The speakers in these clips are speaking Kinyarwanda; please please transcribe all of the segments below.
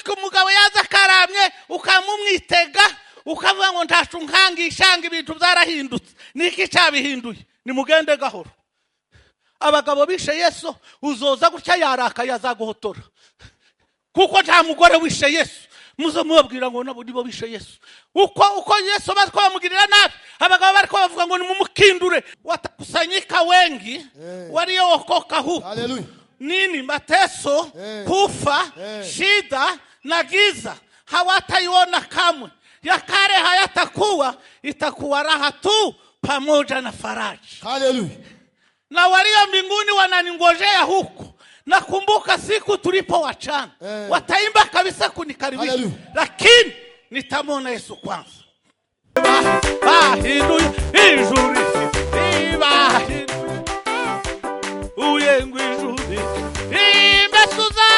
natwe umugabo yaza karamye ukamumwitega ukavuga ngo ntacu nkangishanga ibintu byarahindutse niki cyabihinduye nimugende gahoro abagabo bishe Yesu uzoza gutya yaraka yazaguhotora kuko nta mugore wishe Yesu muzo mubabwira ngo nabo nibo bishe Yesu uko Yesu batwa bamugirira nabi abagabo bariko bavuga ngo nimumukindure watakusanyika wengi waliokoka huko Haleluya. nini mateso kufa shida na giza hawataiona kamwe ya kale hayatakuwa itakuwa raha tu pamoja na faraja. Haleluya. Na walio mbinguni wananingojea huko. Nakumbuka siku tulipowachana wataimba kabisa kunikaribisha lakini nitamwona Yesu kwanza. Bahinduye ijuri bahinduye uyengu ijuri besuza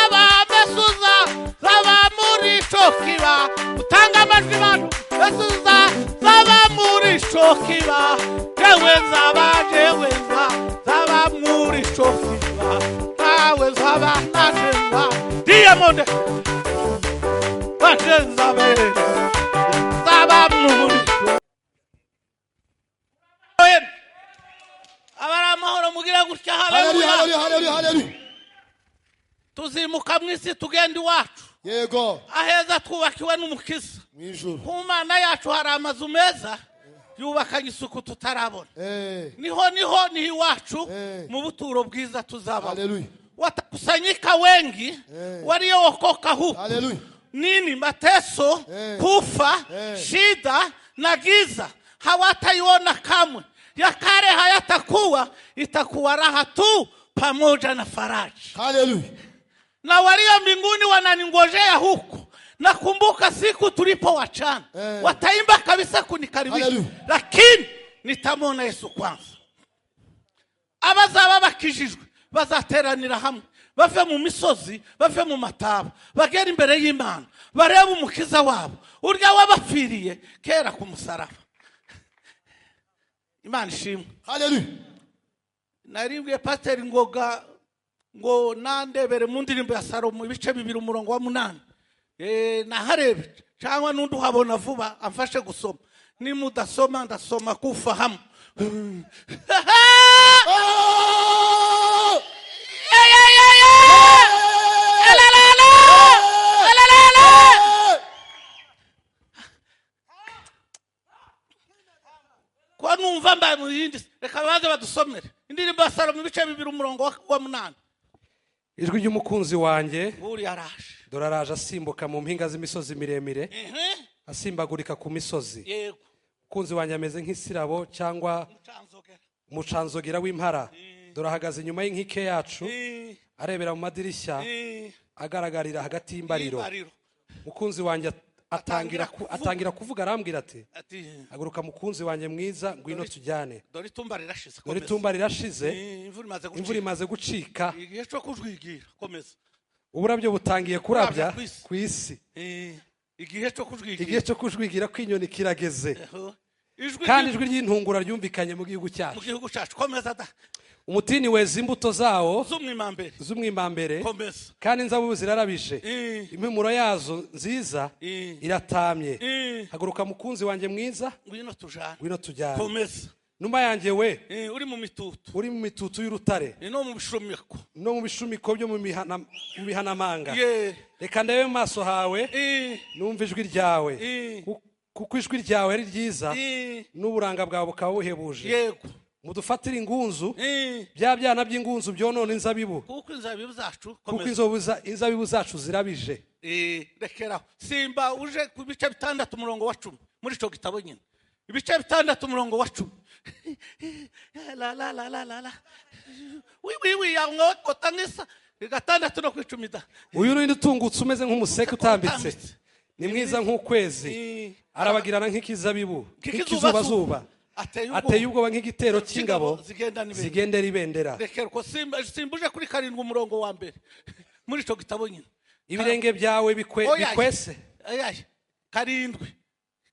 zaba muri shokiba utanga amajwi bantu besuza zaba muri shokiba jewe zaba muri shokiba nawe zaba najenga diamond bajenza be zaba muri abara amahoro mugira gutya. Haleluya. Tuzimuka mwisi tugenda iwacu Yego. aheza twubakiwe n'umukiza Mwijuru. ku Mana yacu hari amazu meza yubakanye isuku tutarabona. Niho iwacu mu buturo bwiza tuzaba. Haleluya. Watakusanyika wengi waliokoka huko. Haleluya. Nini mateso kufa shida na giza hawataiona kamwe ya kale hayatakuwa itakuwa raha tu pamoja na faraja. Haleluya. Na walio mbinguni wananingojea huko. Nakumbuka siku tulipowachana wataimba kabisa kunikaribisha lakini nitamwona Yesu kwanza. Abazaba bakijijwe bazateranira hamwe bave mu misozi bave mu mataba bagera imbere y'Imana bareba umukiza wabo urya wabapfiriye kera ku musaraba. Imana ishimwe. Haleluya. Naribwiye Pastor Ngoga ngo nandebere mu ndirimbo ya Salomo ibice 2 umurongo wa 8. Naharebe cyangwa nundi uhabona vuba amfashe gusoma nimudasoma ndasoma kufahamu. Kwa numva mbaye mu yindi reka baze badusomere indirimbo ya Salomo ibice 2 umurongo wa 8. Ijwi ry'umukunzi wanjye Buri araje doraraje asimbuka mu mpinga z'imisozi miremire asimbagurika ku misozi. Yego. Umukunzi wanjye ameze nk'isirabo cyangwa umucanzogera w'impara dorahagaze inyuma y'inkike yacu arebera mu madirishya agaragarira hagati y'imbariro. Umukunzi wanjye atangira kuvuga arambwira ati haguruka mukunzi wanjye mwiza ngwino tujyane. Dore itumba rirashize imvura imaze gucika igihe cyo kujwigira komeza uburabyo butangiye kurabya ku isi. Igihe cyo kujwigira kw'inyoni kirageze kandi ijwi ry'intungura ryumvikanye mu gihugu cyacu. Komeza da. Umutini weza imbuto zawo z'umwimambere kandi inzabibu zirarabije impumuro yazo nziza iratamye. Haguruka mukunzi wanjye mwiza ngwino tujyane. Komeza. Numa yanjye we uri mu mitutu y'urutare no mu bishumiko byo mu bihanamanga. Reka ndebe mu maso hawe numva ijwi ryawe kuko ijwi ryawe ari ryiza n'uburanga bwawe bukaba buhebuje. Yego. Mudufatira ingunzu bya byana by'ingunzu byonona inzabibu kuko inzabibu zacu zirabije. Rekeraho simba uje ku bice 6 umurongo wa 10 muri cyo gitabo nyine ibice 6 umurongo wa 10. La wi yango kotangisa 6 no kwicumida. Uyu ni ndutungutse umeze nk'umuseke utambitse ni mwiza nk'ukwezi arabagirana nk'ikizabibu nk'izuba ateye ubwoba nk'igitero cy'ingabo zigendera ibendera. Rekerko simbuje kuri 7 umurongo wa 1 muri cyo gitabo nyine ibirenge byawe bikwese.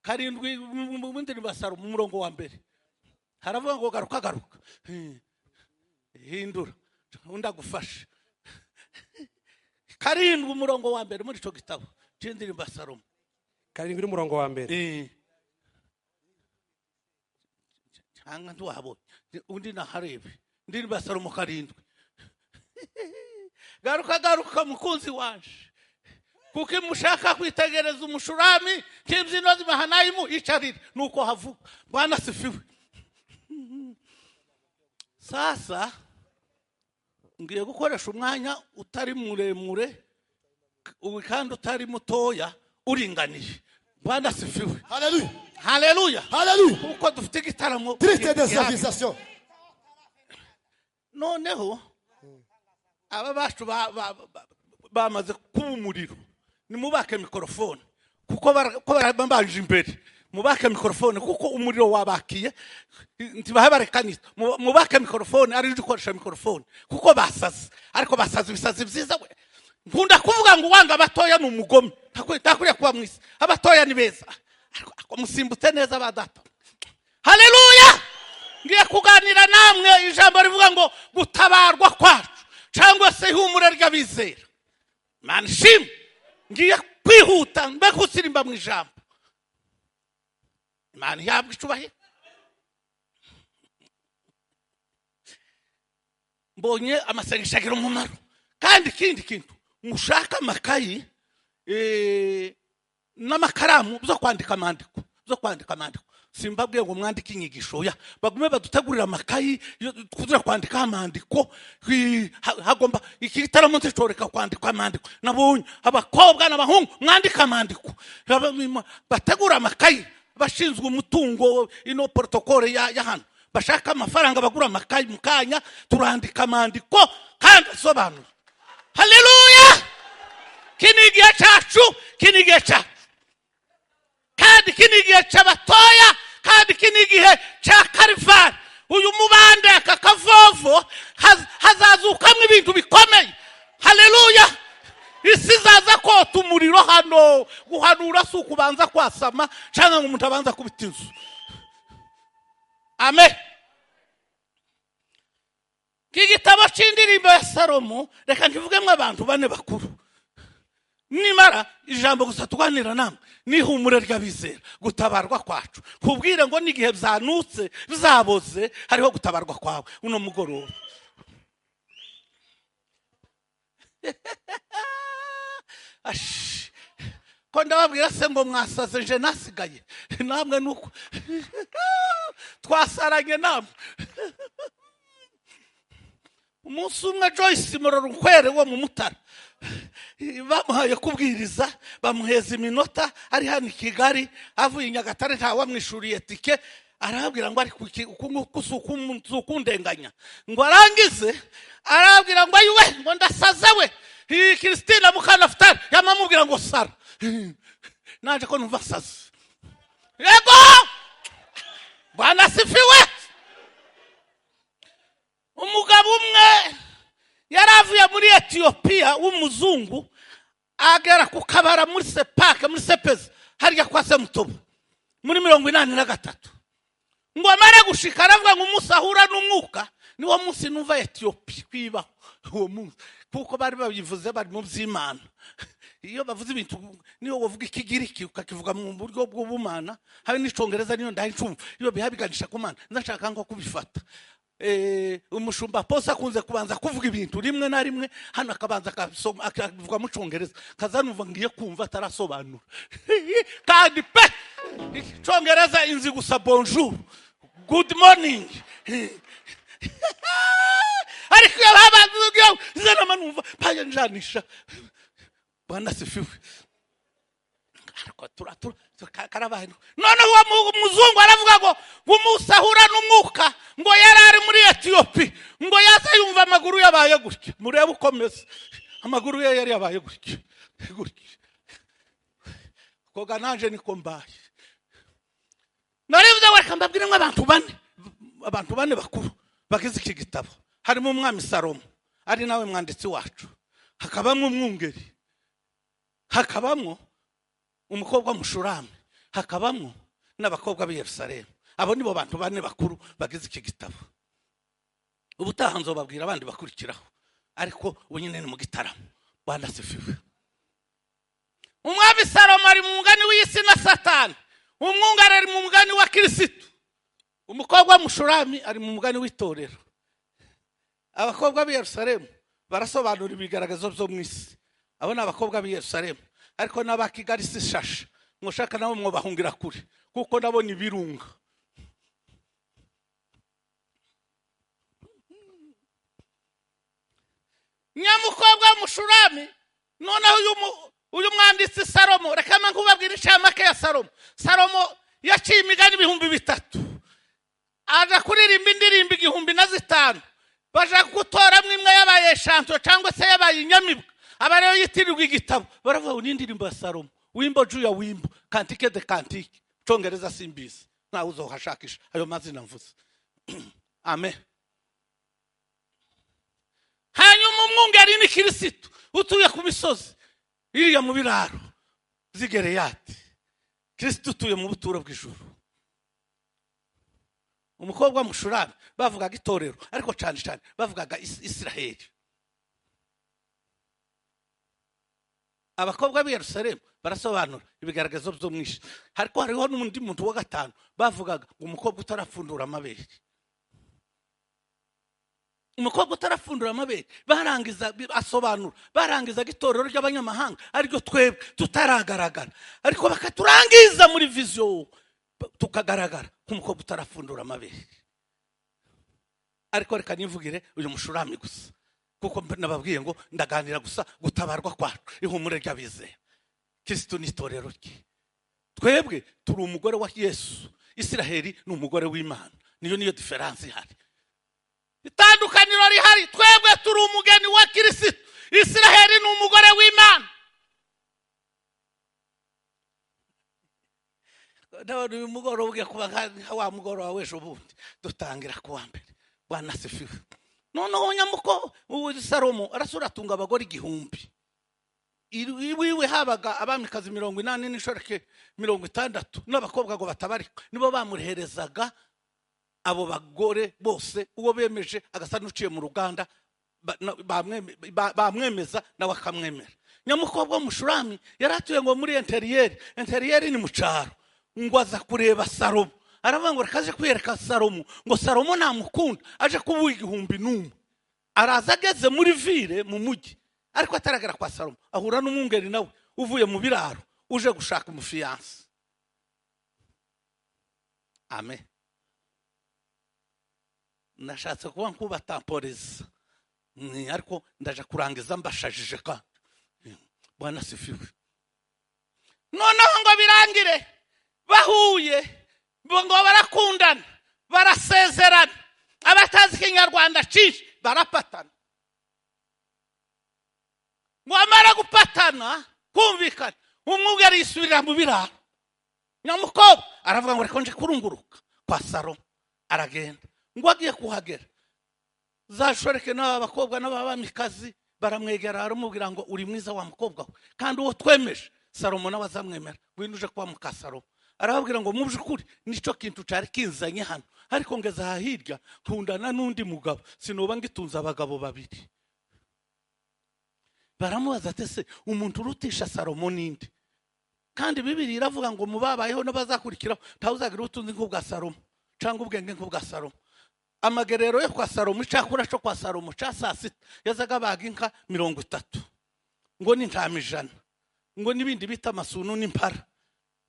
Karindwi mu ndirimbo ya Salomo umurongo wa 1 haravuga ngo garuka hindura unda gufasha karindwi umurongo wa mbere muri ico gitabo c'indirimbo ya Salomo. karindwi n'umurongo wa mbere. Cyangwa ntiwabonye undi naharebe indirimbo ya Salomo karindwi. Garuka mukunzi wanje, kuko imushaka kwitegereza umushurami k'imbyino z'Imahanayimu icarire nuko havuga. Bwana sifiwe. Sasa ngiye gukoresha umwanya utari muremure kandi utari mutoya uringaniye. Bwana sifiwe. Haleluya. Haleluya. Haleluya. Kuko dufite igitaramo Triste désertisation. noneho aba bacu bamaze kuba umuriro. Nimubake mikrofone kuko barabanje imbere. Mubake mikrofone kuko umuriro wabakiye ntibahe barekanisa. Mubake mikrofone ari gukoresha mikrofone kuko basaze, ariko basaze ibisazi byiza we. Nkunda kuvuga ngo wanga abatoya mu mugome ntakuriye kuba mwisi. Abatoya ni beza ariko musimbutse neza badata. Haleluya. Ngiye kuganira namwe ijambo rivuga ngo gutabarwa kwacu cyangwa se ihumure ry'abizera. Manshim ngiye kwihuta mbe kusirimba mu ijambo. Imana yabwe icubahe. Mbonye amasengesho agira umumaro. Kandi ikindi kintu mushaka amakayi n'amakaramu zo kwandika amandiko. Simbabwiye ngo mwandike inyigisho ya bagume badutegurira amakayi kuzira kwandika amandiko. Hagomba iki gitaramo nzicoreka kwandika amandiko. Nabonye abakobwa n'abahungu mwandika amandiko. Bategura amakayi bashinzwe umutungo ino protocole ya hano. Bashaka amafaranga bagura amakayi mukanya turandika amandiko kandi asobanura. Haleluya. Kinigiye cyacu kandi kinigiye cy'abatoya kandi kinigiye cya Karivari. Uyu mubande akakavovo hazazukamwe ibintu bikomeye. Haleluya. Isi zaza kota umuriro hano. Guhanura si ukubanza kwasama cyangwa ngo umuntu abanza kubita inzu. Amen. Kigitabo c'indirimbo ya Salomo reka ntivugemo abantu bane bakuru. Nimara ijambo gusa tuganira namwe n'ihumure ry'abizera gutabarwa kwacu. Kubwire ngo n'igihe byanutse bizaboze hariho gutabarwa kwawe uno mugoroba. Ko ndababwira se ngo mwasaze nje nasigaye namwe nuko twasaranye namwe. Umunsi umwe Joyce Murorunkwere wo mu Mutara bamuhaye kubwiriza bamuheza iminota ari hano i Kigali avuye i Nyagatare nta wamwishuriye tike. Arabwira ngo ari kundenganya ngo arangize arabwira ngo ayuwe ngo ndasaze we. Christine Mukanafutari yamamubwira ngo sara. Naje ko numva saze. Yego. Bwana sifiwe. Umugabo umwe yaravuye muri Ethiopia w'umuzungu agera ku kabara muri Sepake muri Sepeza hariya kwa Semutobo muri 83. Ngo amare gushika aravuga ngo umusahura n'umwuka niwo munsi numva Ethiopia kwiba uwo munsi kuko bari babivuze bari mu by'Imana. Iyo bavuze ibintu niyo wavuga ikigiriki ukakivuga mu buryo bw'ubumana habe n'icongereza niyo ndahicumva iyo bihabiganisha ku Mana ndashaka ngo kubifata. Umushumba posa kunze kubanza kuvuga ibintu rimwe na rimwe hano akabanza akavuga mu Congereza kazanumva ngiye kumva atarasobanura. Kandi pe Congereza inzi gusa bonjour good morning. Ariko yababazugiye zana manumva paye njanisha. Bwana sifiwe. Ariko karabaye none uwo muzungu aravuga ngo umusahura n'umwuka ngo yarari muri Ethiopia ngo yaza yumva amaguru yabaye gutya. Murebe ukomeze amaguru ye yari yabaye gutya. Koga nanje niko mbaye. Narivuze ngo kambabwire ngo abantu bane bakuru bagize iki gitabo. Harimo umwami Salomo ari nawe mwanditsi wacu. Hakabamwe umwungeri. Hakabamwe umukobwa mushurame. Hakabamwe n'abakobwa b'i Yerusalemu. Abo nibo bantu bane bakuru bagize iki gitabo. Ubutaha nzobabwira abandi bakurikiraho. Ariko unyine ni mu gitaramo. Bwana sifiwe. Umwami Salomo ari mu mugani w'isi na Satani, umwungeri ari mu mugani wa Kristo, umukobwa w'umushurami ari mu mugani w'itorero. Abakobwa b'i Yerusalemu barasobanura ibigaragazo byo mu isi. Abo ni abakobwa b'i Yerusalemu, ariko n'abakigali si shasha, mushaka nabo mwobahungira kure kuko ndabona ibirunga. Nyamukobwa w'umushurami, noneho uyu mwanditsi Salomo, reka nkubabwira inshamake ya Salomo. Salomo yaciye imigani 3,000, aja kuririmba indirimbo 1,005, baja gutoramo imwe yabaye shanto cyangwa se yabaye inyamibwa, aba rero yitirirwa igitabo. Baravuga ni indirimbo ya Salomo, wimbo juu ya wimbo, kantike de kantike, Congereza simbizi, nawe uzohashakisha ayo mazina mvuze. Amen. Hanyuma umwungeri ni Kristo utuye ku misozi iriya mu biraro z'Igereyati. Kristo utuye mu buturo bw'ijuru. Umukobwa w'umushurami bavugaga itorero, ariko cyane cyane bavugaga Isiraheli. Abakobwa b'i Yerusalemu barasobanura ibigaragazo byo mwishi. Hariho n'undi muntu wa gatanu bavugaga umukobwa utarafundura amabere. Umukobwa utarafundura amabere barangiza asobanura, barangiza itorero ry'abanyamahanga ariko twebwe tutaragaragara, ariko bakaturangiza muri vision tukagaragara nk'umukobwa utarafundura amabere. Ariko reka nivugire uyu mushurami gusa, kuko nababwiye ngo ndaganira gusa gutabarwa kwacu, ihumure ry'abizeye. Kristo ni itorero rye. Twebwe turi umugore wa Yesu, Isiraheli ni umugore w'Imana. Niyo difference ihari. Itandukaniro rihari, twebwe turi umugeni wa Kristo, Isiraheli ni umugore w'Imana. Ndabona uyu mugoroba ugiye kuba nka wa mugoroba w'ejo bundi dutangira kuwa mbere. Bwana sifiwe. Noneho nyamuko Salomo arasuratunga abagore 1,000. Iwiwe habaga abamikazi 80 n'inshoreke 60 n'abakobwa ngo batabarika, nibo bamureherezaga abo bagore bose uwo bemeje agasa n'uciye mu ruganda bamwemeza nawe akamwemera. Nyamukobwa w'umushurami yaratuye ngo muri interieur ni mu cyaro, ngo aza kureba Salomo, aravuga ngo rekaje kwereka Salomo, ngo Salomo namukunda aje kubuha 1,000. Araza ageze muri ville mu mujyi, ariko ataragera kwa Salomo ahura n'umwungeri nawe uvuye mu biraro uje gushaka umufiyanse. Amen. Nashatse kuba nkuba tamporiza, ariko ndaje kurangiza mbashajije ka. Bwana sifiwe. Noneho ngo birangire bahuye, ngo barakundana, barasezerana, abatazi Kinyarwanda cyinshi barapatana. Ngo amara gupatana kumvikana, umwungeri yisubirira mu biraro. Nyamukobwa aravuga ngo reka nje kurunguruka kwa Salomo, aragenda. Ngo agiye kuhagera, zashoreke n'abakobwa n'abamikazi baramwegera, aramubwira ngo uri mwiza wa mukobwa we, kandi uwo twemeje. Salomo nawe azamwemera, winduje kwa muka Salomo. Arababwira ngo mu byukuri nico kintu cyari kinzanye hano, ariko ngeze aha hirya nkundana n'undi mugabo, sinoba ngitunza abagabo 2. Baramubaza ati se umuntu urutisha Salomo ninde? Kandi Bibiliya iravuga ngo mubabayeho n'abazakurikiraho ntawuzagira utunzi nk'ubwa Salomo cyangwa ubwenge nk'ubwa Salomo. Amagerero yo kwa Salomo, icyakura cyo kwa Salomo cya saa 6 yazaga baga inka 30, ngo ni ntama 100, ngo nibindi bita amasunu n'impara,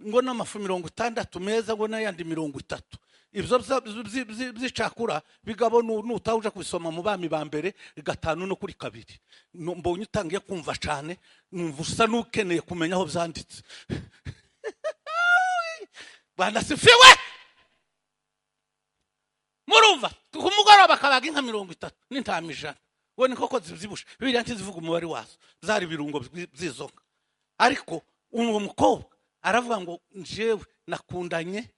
ngo n'amafu 60 meza, ngo n'ayandi 30. Ibyo by'icakura bigabo n'utawuje kubisoma mu bami ba mbere 5 no kuri 2. Mbonye utangiye kumva cyane, numva usa n'ukeneye kumenya aho byanditse. Bwana sifiwe. Murumva kumugoroba kabaga inka 30 n'intama 100, we nikoko zibushe. Bibiliya ntizivuga umubare wazo, zari birungo by'izonga. Ariko uwo mukobwa aravuga ngo njewe nakundanye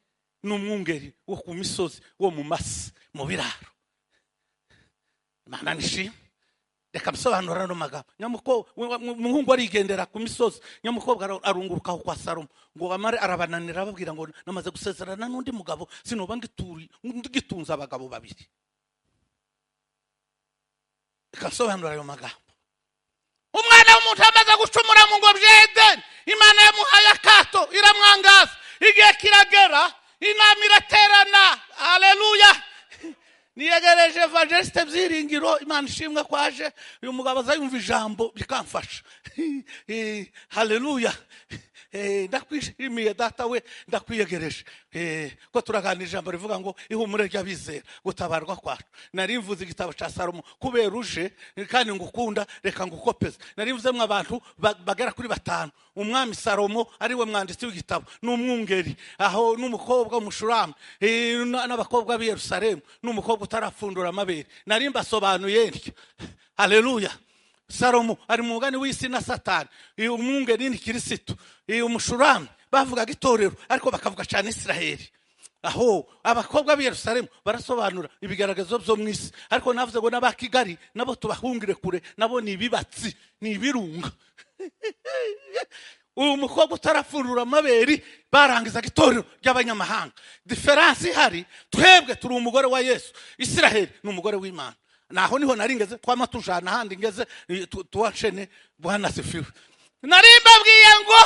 n'umwungeri wo ku misozi wo mu masi mu biraro. Imana nishimwe. Reka msobanura no magambo. Nyamukobwa umuhungu arigendera ku misozi, nyamukobwa arunguruka kwa Salomo, ngo amare arabananira ababwira ngo namaze gusezerana n'undi mugabo, sinoba ngitunza abagabo 2. Reka msobanura ayo magambo. umwana w'umuntu amaze gucumura mu ngobyi y'Edeni, Imana yamuhaye akato iramwangaza. Igihe kiragera inama iraterana. Haleluya. Niyegereje Evangeliste Byiringiro, Imana ishimwe kwaje uyu mugabo azayumva ijambo bikamfasha. Haleluya. Ndakwishimiye data we, ndakwiyegereje ko turaganira ijambo rivuga ngo ihumure ry'abizera gutabarwa kwacu. Narimvuze igitabo ca Salomo kubera uje kandi ngukunda reka ngukopeze. Narimvuzemwe abantu bagera kuri 5. Umwami Salomo ari we mwanditsi w'igitabo, n'umwungeri aho n'umukobwa w'umushurami n'abakobwa b'i Yerusalemu n'umukobwa utarafundura amabere. Narimba sobanuye ntyo. Haleluya. Salomo ari mu mugani w'isi na Satani. Umwungeri ni Kristo. Umushurami bavugaga itorero ariko bakavuga cyane Isiraheli. Aho abakobwa b'i Yerusalemu barasobanura ibigaragazo byo mu isi, ariko navuze ngo n'abakigali nabo tubahungire kure, nabo ni ibibatsi, ni ibirunga. Uyu mukobwa utarafurura amabere barangizaga itorero ry'abanyamahanga. Difference ihari, twebwe turi umugore wa Yesu, Isiraheli ni umugore w'Imana. Naho niho naringeze twama tujana handi ngeze tuwashene Bwana sifiwe. Narimbabwiye ngo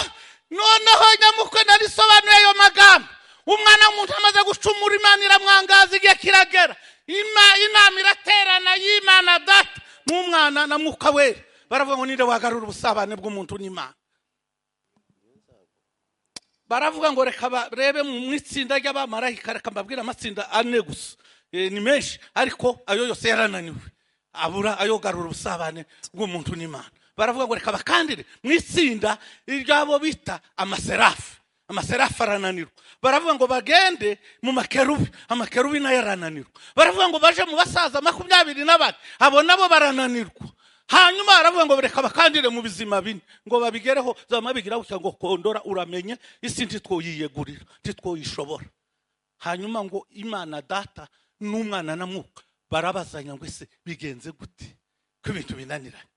noneho nyamukwe narisobanuye ayo magambo. Umwana w'umuntu amaze gucumura, Imana iramwangaza. Igihe kiragera inama iraterana y'Imana Data n'Umwana na Mwuka Wera. Baravuga ngo ninde wagarura ubusabane bw'umuntu n'Imana. Baravuga ngo reka barebe mu itsinda ry'abamarayika, reka mbabwira amatsinda 4 gusa. Ni menshi ariko ayo yose yarananiwe, abura ayo garura ubusabane bw'umuntu n'Imana. Baravuga ngo reka bakandire mu itsinda ry'abo bita amaserafi. Amaserafi arananirwa. Baravuga ngo bagende mu makerubi, amakerubi nayo arananirwa. Baravuga ngo baje mu basaza 24, abo nabo barananirwa. Hanyuma baravuga ngo reka bakandire mu bizima 4 ngo babigereho zamabigira bucya ngo kondora uramenye isi ntitwoyiyegurira, ntitwoyishobora. Hanyuma ngo Imana Data n'Umwana na Mwuka barabazanya ngo ese bigenze gute ko ibintu binaniranye.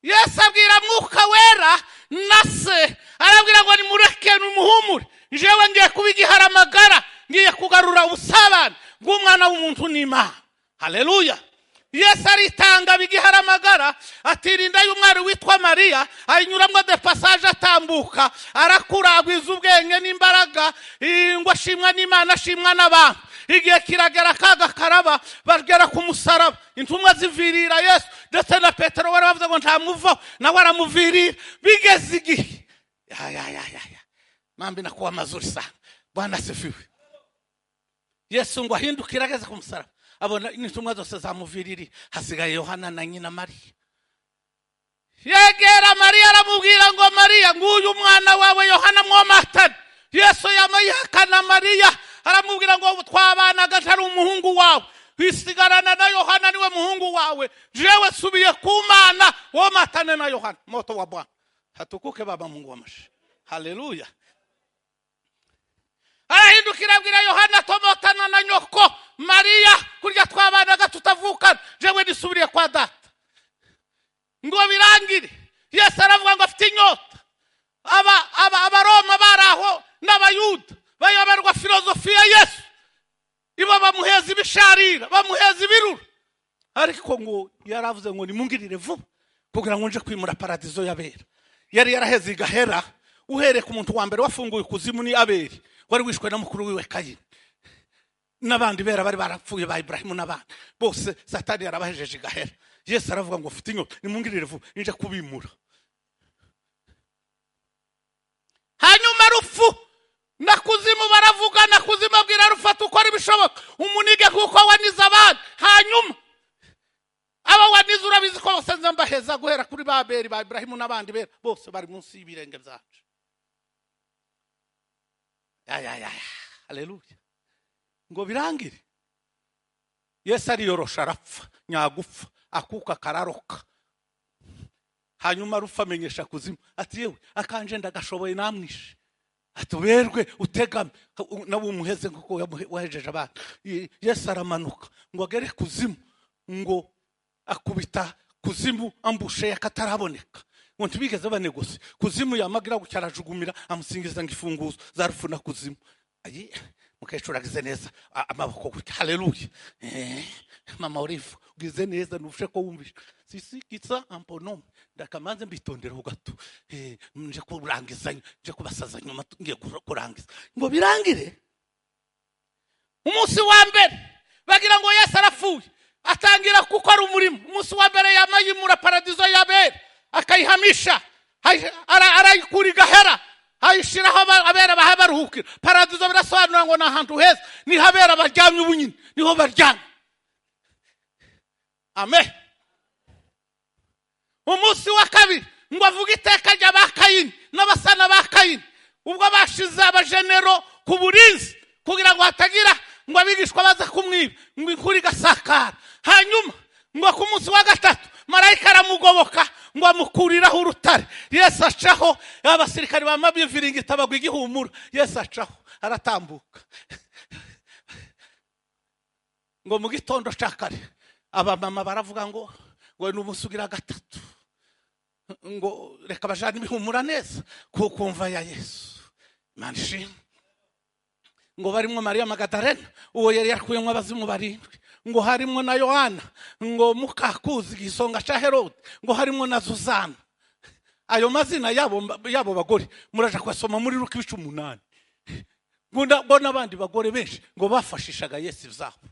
Yesu abwira Mwuka Wera na Se, arabwira ngo nimureke n'umuhumure, jewe ngiye kubigiharamagara, ngiye kugarura ubusabane bw'Umwana w'umuntu n'Imana. Haleluya. Yesu aritanga bigiharamagara, atirinda y'umwari witwa Mariya, ayinyuramwo de passage atambuka, arakura agwiza ubwenge n'imbaraga, ngo ashimwa n'Imana ashimwa n'abantu. Igihe kiragera kaga karaba, bagera ku musaraba, intumwa zivirira Yesu, ndetse na Petero wari bavuze ngo ntamuvaho, nawe aramuvirira. Bigeze igihe mambi nakuwa mazuri sana, Bwana sifiwe. Yesu ngo ahindukira ageze ku musaraba, abona intumwa zose zamuviriri, hasigaye Yohana na nyina Mariya. Yegera Mariya aramubwira ngo Mariya, nguyu umwana wawe Yohana mwomatana. Yesu yamayihakana Mariya, aramubwira ngo twabanaga atari umuhungu wawe, kwisigarana na Yohana niwe muhungu wawe, jewe subiye ku Mana womatane na Yohana. Moto wa Bwana hatukuke baba Mungu wa mashi. Haleluya. Arahindukira abwira Yohana, tomotana na nyoko Mariya, kurya twabanaga tutavukana, jewe nisubiriye kwa Data. Ngo birangire. Yesu aravuga ngo afite inyota. Abaroma baraho n'Abayuda bayoberwa filozofiya Yesu, ibo bamuheza ibisharira, bamuheza ibirura. Ariko ngo yaravuze ngo nimungirire vuba kugira ngo nje kwimura paradizo y'abera. Yari yaraheze igahera, uhere ku muntu wa mbere wafunguye kuzimu ni Abeli, wari wishwe na mukuru wiwe Kayini, n'abandi bera bari barapfuye ba Ibrahimu n'abandi bose. Satani yarabahejeje igahera. Yesu aravuga ngo ufite inyota, nimungirire vuba nje kubimura. Hanyuma Rufu na kuzimu baravugana, kuzimu abwira Rufu ati ukora ibishoboka umunige kuko wanize abandi. Hanyuma aba wanize urabizi ko bose nzambaheza guhera kuri Babeli ba Ibrahimu n'abandi bera bose bari munsi y'ibirenge byacu. Haleluya. Ngo birangire. Yesu ariyorosha arapfa, nyagupfa, akuka kararoka. Hanyuma Rufu amenyesha kuzimu ati yewe akanje ndagashoboye namwishe, atuberwe utegame nawe umuheze kuko wahejeje abana. Yesu aramanuka ngo agere kuzimu, ngo akubita kuzimu ambushe yakataraboneka, ngo ntibigeze banegose. Kuzimu yamagira gucyarajugumira amusingiza ngo ifunguzo za Rufu na kuzimu. mukecuru agize neza amaboko gutya haleluya mama Olive ugize neza nufashe ko wumvisha sisi kitsa ampono ndakamanze mbitonderaho gato nje kurangizanya nje kubasaza nyuma ngiye kurangiza ngo birangire umunsi wa mbere bagira ngo Yesu arapfuye atangira gukora umurimo umunsi wa mbere yamayimura paradizo y'abera akayihamisha arayikura igahera ayishiraho abera bahabaruhukira paradizo birasobanura ngo nahantu heza ni habera baryamye ubunyine niho baryamye amen umunsi wa kabiri ngo avuga iteka ry'abakayini n'abasana ba Kayini ubwo bashize abajenero ku burinzi kugira ngo hatagira ngo abigishwa baza kumwiba ngo inkuru igasakara hanyuma ngo ku munsi wa gatatu marayika aramugoboka ngo amukuriraho urutare Yesu acaho abasirikari bamabiviringita bagwa igihumura Yesu acaho aratambuka ngo mu gitondo cakare abamama baravuga ngo ni umunsi ugira gatatu ngo reka bajane ibihumura neza kuko mva ya Yesu manshi ngo barimwo Maria Magdalena uwo yari yakuyemwe abazimu barindwi ngo harimwo na Yohana ngo mukakuzi gisonga ca Herode ngo harimwo na Zuzana ayo mazina yabo bagore muraje kwasoma muri Luka 18 ngo nabandi bagore benshi ngo bafashishaga Yesu zabo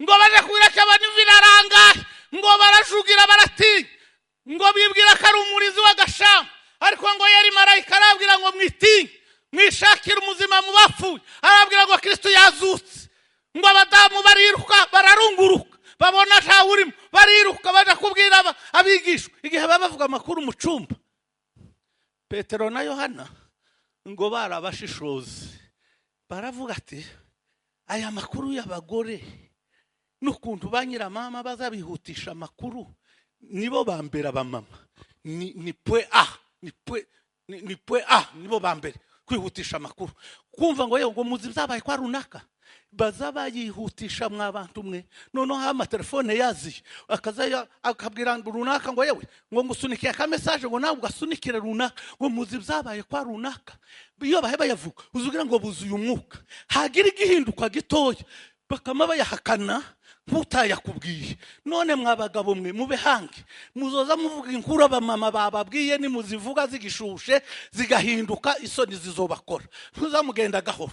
ngo baje kubira cyabana biraranga ngo barajugira baratinya ngo bibwira ko ari umurizi w'agashamba ariko ngo yari marayika arabwira ngo mwitinye mwishakira umuzima mu bapfuye arabwira ngo Kristo yazutse ngo abadamu bariruka bararunguruka babona nta urimo bariruka baje kubwira abigishwa igihe bavuga amakuru mu cumba Petero na Yohana ngo barabashishoze baravuga ati aya makuru y'abagore n'ukuntu banyira mama bazabihutisha amakuru nibo bambera bamama ni pwe nibo bambere kwihutisha amakuru kumva ngo ngo muzi byabaye kwa runaka bazabayihutisha mwabantu mwe noneho amatelefone yazi akaza akabwira runaka ngo yewe ngo ngusunikiye ka message ngo nawe ugasunikire runaka ngo muzi byabaye kwa runaka iyo bahe bayavuga uzugira ngo buzuye umwuka hagira igihinduka gitoya bakama bayahakana mutayakubwiye none mwabagabo mwe mube hangi muzoza muvuga inkuru abamama bababwiye ni muzivuga zigishushe zigahinduka isoni zizobakora ntuzamugenda gahoro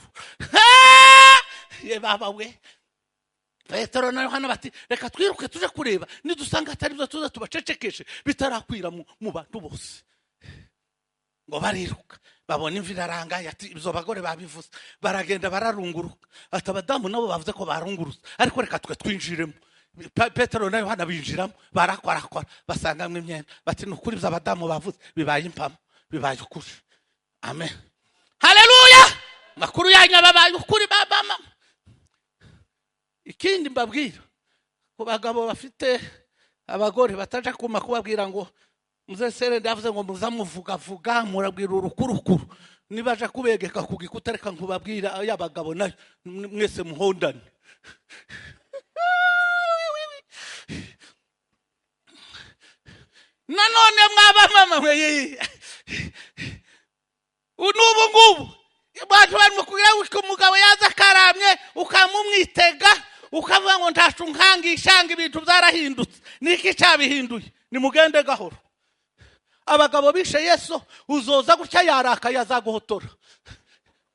ye baba we Petero na Yohana bati reka twiruke tuje kureba nidusanga atari byo tuza tubacecekeshe bitarakwira mu bantu bose ngo bariruka babona imvira aranga ati ibyo bagore babivuze baragenda bararunguruka atabadamu nabo bavuze ko barunguruza ariko reka twe twinjiremo Petero na Yohana binjiramo barakora basanga imyenda bati nukuri by'abadamu bavuze bibaye impamo bibaye ukuri amen haleluya makuru yanya babaye ukuri babama ikindi mbabwira ku bagabo bafite abagore bataje kuma kubabwira ngo muzesere ndavuze ngo muzamuvuga murabwira urukurukuru nibaje kubegeka kugikuta reka nkubabwira y'abagabo nayo mwese muhondane nanone mwaba mama we unubu ngubu abantu barimo kugira ngo umugabo yaza karamye ukamumwitega ukavuga ngo ntashu nkangishanga ibintu byarahindutse niki cyabihinduye ni mugende gahoro abagabo bishe Yesu uzoza gutya yaraka yazaguhotora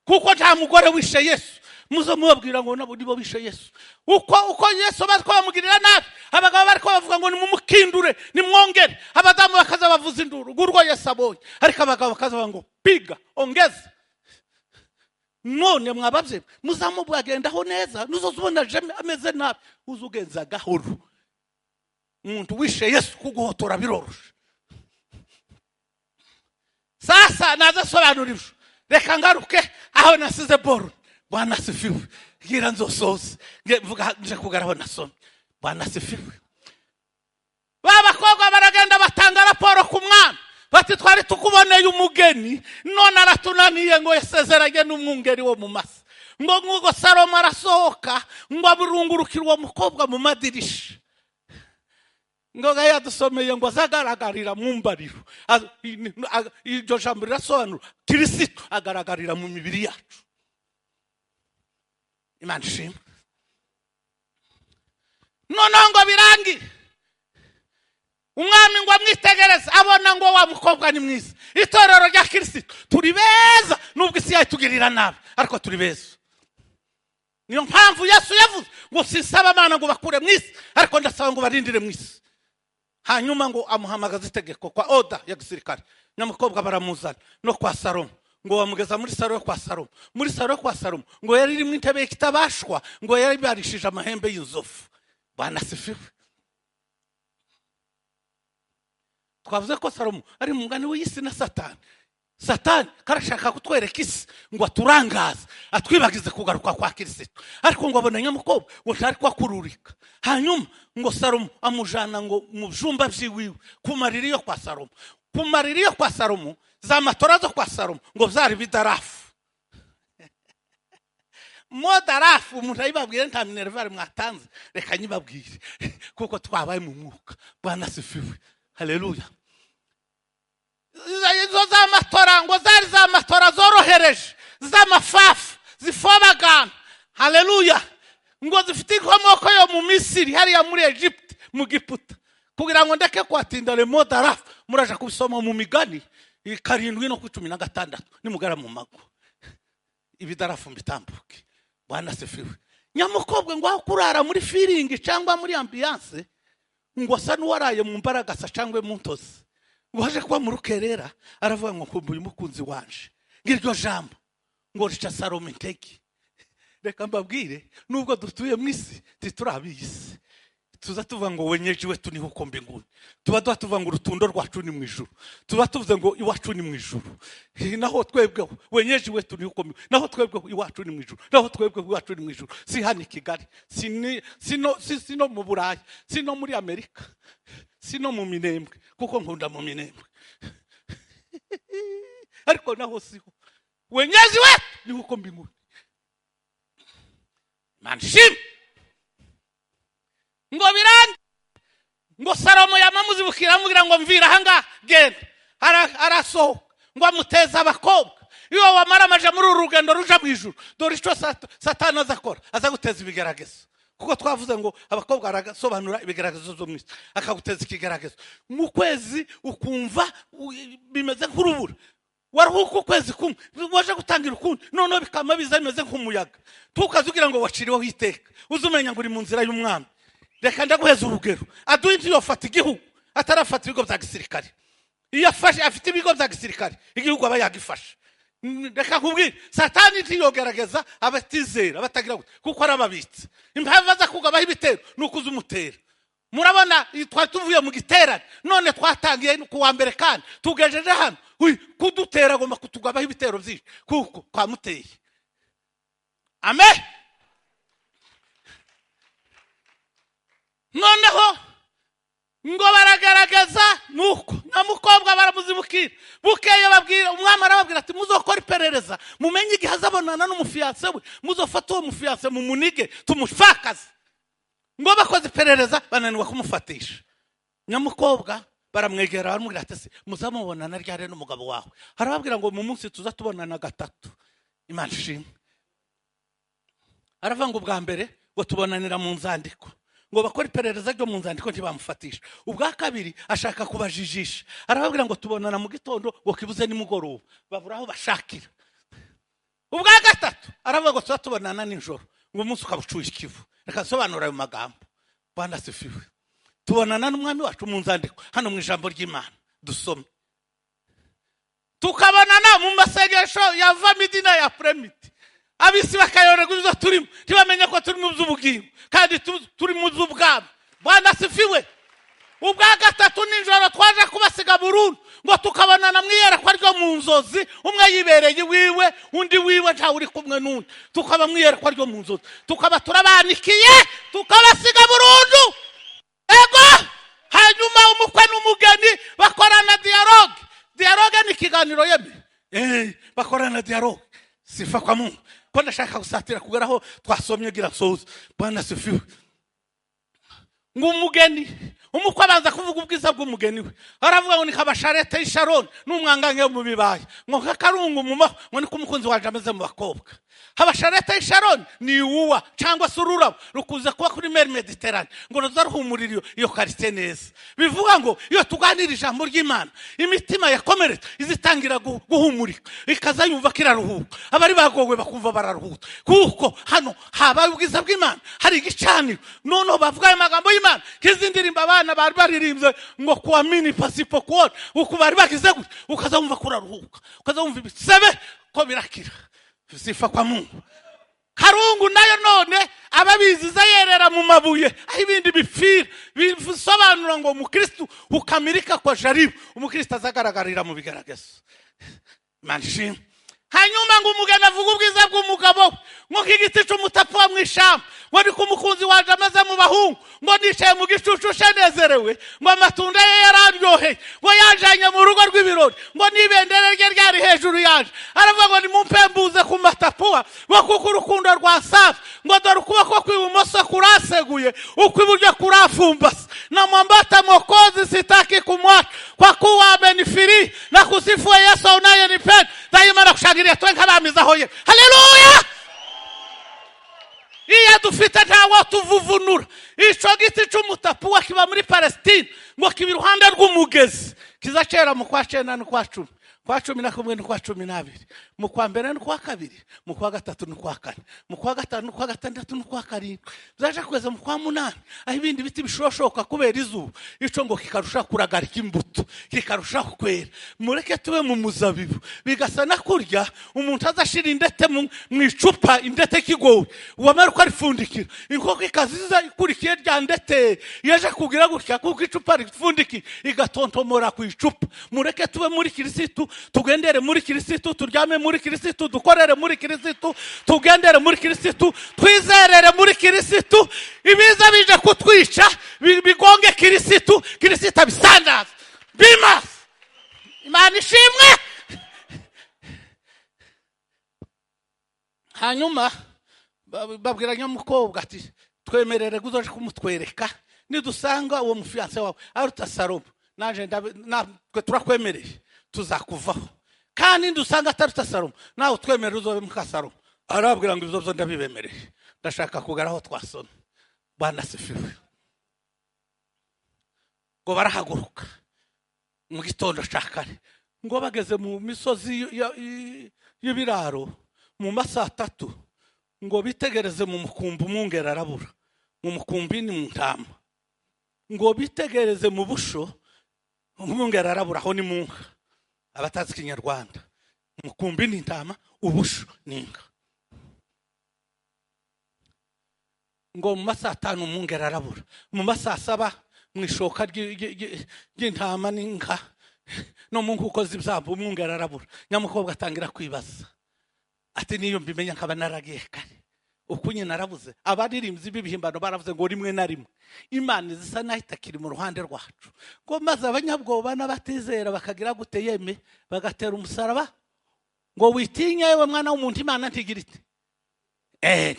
kuko nta mugore wishe Yesu muzo mubabwira ngo nabo nibo bishe Yesu uko Yesu batwa bamugirira nabi abagabo bariko bavuga ngo nimumukindure nimwongere abadamu bakaza bavuza induru gurwo Yesu abonye ariko abagabo bakaza ngo piga ongeza none mwabavye muzamubwagendaho neza nuzozubona jeme ameze nabi uzugenza gahoro umuntu wishe Yesu kuguhotora biroroshe sasa naza sobanurira reka ngaruke aho nasize boro Bwana sifiwe gira nzosoze mvuga nje kugaraho nasome Bwana sifiwe baba kogwa baragenda batanga raporo ku mwana bati twari tukuboneye umugeni none aratunaniye ngo yasezeranye n'umwungeri wo mu masa ngo ngugo Salomo arasohoka ngo aburungurukira uwo mukobwa mu madirisha ngo yadusomeye ngo azagaragarira mu mbariro. Iryo jambo rirasobanura Kristo agaragarira mu mibiri yacu. Imana ishimwe. Noneho ngo birangi umwami ngo amwitegereze abona ngo wa mukobwa ni mwiza. Itorero rya Kristo turi beza nubwo isi yatugirira nabi ariko turi beza. Niyo mpamvu Yesu yavuze ngo sinsaba Imana ngo bakure mwisi ariko ndasaba ngo barindire mwisi. Hanyuma ngo amuhamagaza itegeko kwa oda ya gisirikare. Nyamukobwa baramuzana no kwa Salomo ngo bamugeza muri saro yo kwa Salomo. Muri saro yo kwa Salomo ngo yari iri mu intebe kitabashwa ngo yari barishije amahembe y'inzovu. Bwana sifiwe. Twavuze ko Salomo ari mu ngani w'isi na Satani. Satani karashaka kutwereka isi ngo aturangaze atwibagize kugaruka kwa Kristo ariko ngo abona nyamukobwa ngo ntari kwakururika. Hanyuma ngo Salomo amujana ngo mu byumba byiwiwe kumarira yo kwa Salomo. Kumarira yo kwa Salomo za matora zo kwa Salomo ngo byari bidarafu. Modarafu umuntu ayibabwire nta minerval mwatanze reka nyibabwire kuko twabaye mu mwuka. Bwana sifiwe. Haleluya. Izo za matora ngo zari za matora zorohereje z'amafafu zifobagana. Haleluya. Ngo zifite inkomoko yo mu Misiri hariya muri Egypt mu Giputa. Kugira ngo ndeke kwatinda le modarafu muraje kubisoma mu Migani 7:16 nimugara mu mago ibidarafu mbitambuke. Bwana sifiwe. Nyamukobwe ngo akurara muri feeling cyangwa muri ambiance ngo asa n'uwaraye mu mbaraga sa cyangwa mu ntozi. Ngo aje kwa mu rukerera aravuga ngo kumbuye umukunzi wanje. Ngiryo jambo ngo rica Salomo intege. Reka mbabwire nubwo dutuye mu isi titurabisi tuza tuvuga ngo wenyeje wetu ni huko mbinguni. Tuba tuvuga ngo urutundo rwacu ni mu ijuru. Tuba tuvuze ngo iwacu ni mu ijuru. Naho twebwe wenyeje wetu ni huko mbinguni. Naho twebwe iwacu ni mu ijuru. Naho twebwe iwacu ni mu ijuru. Si hani Kigali, sino mu Burayi, sino muri Amerika, sino mu Minembwe kuko nkunda mu Minembwe. Ariko naho siho. Wenyeje wetu ni huko mbinguni. Manshim ngo birangi ngo Salomo yamamuzibukira amugira ngo mvira hanga genda arasohoka ngo amuteza abakobwa. Iyo wamara amaje muri urugendo ruja mu ijuru dore ico Satani azakora azaguteza ibigeragezo kuko twavuze ngo abakobwa arasobanura ibigeragezo zo mwisi akaguteza ikigeragezo mu kwezi ukumva bimeze nk'urubura. Waruhuka ukwezi kumwe waje gutangira ukundi none bikama biza bimeze nk'umuyaga tukazugira ngo waciriweho iteka uzumenya ngo uri mu nzira y'umwami. Reka ndaguheza urugero aduhinzi yofata igihugu atarafata ibigo bya gisirikare. Iyo afite ibigo bya gisirikare igihugu aba yagifasha. Reka kubwira Satani ntiyogerageza abatizera batagira kuko arababitse. Impamvu aza kugabaho ibitero nukuza umutera. Murabona twatuvuye mu giterane none twatangiye ku wa mbere kandi tugejeje hano kudutera agomba kutugabaho ibitero byinshi kuko kwamuteye. Amen. Noneho ngo baragaragaza nuko namukobwa baramuzibukira bukeye babwira umwami arababwira ati muzokora iperereza mumenye igihe azabonana n'umufiyanse we muzofata uwo mufiyanse mu munige tumushakaze. Ngo bakoze iperereza bananirwa kumufatisha. Nyamukobwa baramwegera baramubwira ati muzamubonana ryari n'umugabo wawe. Arababwira ngo mu munsi tuza tubonana gatatu. Imana ishimwe. Aravuga ngo bwa mbere ngo tubonanira mu nzandiko. Ngo bakora iperereza ryo mu nzandiko ntibamufatisha. Ubwa kabiri ashaka kubajijisha. Arababwira ngo tubonana mu gitondo ngo kibuze nimugoroba. Babura aho bashakira. Ubwa gatatu aravuga ngo tuza tubonana nijoro ngo umunsi ukabucuye ikivu. Reka sobanura ayo magambo. Bwana sifiwe. Tubonana n'umwami wacu mu nzandiko hano mu ijambo ry'Imana dusome. Tukabonana mu masengesho yava midina ya premiti. Abisi bakayorerwa ibyo turimo ntibamenye ko turi mu by'ubugingo kandi turi mu by'ubwami. Bwana sifiwe. Ubwa gatatu nijoro twaje kubasiga burundu ngo tukabonana mwiyerekwa ryo mu nzozi umwe yibereye wiwe undi wiwe nta uri kumwe n'undi tukaba mwiyerekwa ryo mu nzozi tukaba turabanikiye tukabasiga burundu. Ego hanyuma umukwe n'umugeni bakorana dialogue. Dialogue ni kiganiro yeme bakorana dialogue. Sifa kwa Mungu ko ndashaka gusatira kugeraho twasomye gira soza. Bwana sifiwe. Ngo umugeni umukwe abanza kuvuga ubwiza bw'umugeni we aravuga ngo ni kabasharete y'isharoni n'umwangange mu bibaye ngo kakarungu mu maho ngo niko umukunzi waje ameze mu bakobwa. Habasharete y'isharoni ni uwa cyangwa se ururabo rukuze kuba kuri mer Mediterane ngo ruza ruhumurira iyo karite neza. Bivuga ngo iyo tuganira ijambo ry'Imana imitima yakomeretse izitangira guhumurika ikaza yumva kiraruhuka, abari bagowe bakumva bararuhuka kuko hano habaye ubwiza bw'Imana, hari igicaniro. None bavuga ayo magambo y'Imana kizindirimba abana bari baririmbye ngo kuamini pasipo kuona, uko bari bagize gutya ukaza wumva kuraruhuka, ukaza wumva ibisebe ko birakira. Sifa kwa Mungu. Karungu nayo none ababiziza yerera mu mabuye aho ibindi bipfira bisobanura ngo umukristo ukamirika kwa jaribu, umukristo azagaragarira mu bigaragazo. Manshim hanyuma ngo umugeni avuga ubwiza bw'umugabo ngo nk'igiti cy'umutapfa mu ishamba ngo ni kumukunzi waje ameze mu bahungu ngo nicaye mu gicucu shenezerewe ngo amatunda ye yararyoheye ngo yajanye mu rugo rw'ibirori ngo nibendere rye ryari hejuru yaje aravuga ngo nimumpembuze ku matapfa ngo kuko urukundo rwasafi ngo dore ukuboko kw'ibumoso kuraseguye ukw'iburyo kurafumbase na mwambata mokozi sitaki kumwacha kwa kuwa amenifiri na kusifu Yesu unayenipenda daima na kushangilia twenka bamiza hoye. Haleluya! Iya dufite ntawo tuvuvunura. Ico giti cy'umutapfa kiba muri Palestine ngo kibi ruhande rw'umugezi kizacera mu kwa 9 no kwa 10. Kwa 11 no kwa 12, mu kwa mbere no kwa kabiri, mu kwa gatatu no kwa kane, mu kwa gatanu no kwa gatandatu no kwa karindwi, zaje kweza mu kwa 8 aho ibindi biti bishoshoka kubera izuba ico ngo kikarusha kuragarika imbuto kikarusha kwera. Mureke tube mu muzabibu bigasa na kurya umuntu azashira indete mu icupa indete kigowe wamara ko arifundikira inkoko ikaziza ikurikiye rya ndete yaje kugira gutya kuko icupa rifundiki igatontomora ku icupa. Mureke tube muri Kristo, tugendere muri Kristo, turyame muri Kristo, dukorere muri Kristo, tugendere muri Kristo, twizerere muri Kristo. Ibiza bije kutwica bigonge Kristo, Kristo abisandaza bima. Imana ishimwe. Hanyuma babwira nyamukobwa ati twemerere guzoje kumutwereka nidusanga uwo mufiance wawe aruta Salomo naje natwe turakwemereye tuzakuvaho, kandi ndusanga ataruta Salomo nawe twemerera uzobe muka Salomo. Arabwira ngo ibyo ndabibemereye, ndashaka kugaraho twasona. Bwana sifiwe. Ngo barahaguruka mu gitondo cyakare ngo bageze mu misozi y'ibiraro mu masaha 3 ngo bitegereze mu mukumbi umwungera arabura, mu mukumbi ni mu ntama ngo bitegereze mu busho umwungera arabura aho ni munka. Abatazi Kinyarwanda mukumbi ni ntama, ubusho ninka. Ngo mu masaha 5 umwungera arabura, mu masaha 7 mwishoka ry'intama ninka no mu nkuko z'ibzambu umwungera arabura. Nyamukobwa atangira kwibaza ati niyo mbimenya nkaba naragiye kare ukunye narabuze. Abaririmbyi b'ibihimbano baravuze ngo rimwe na rimwe Imana zisa nahitakiri mu ruhande rwacu ngo maze abanyabwoba n'abatizera bakagira gute yeme bagatera umusaraba ngo witinye yewe mwana w'umuntu Imana ntigira ite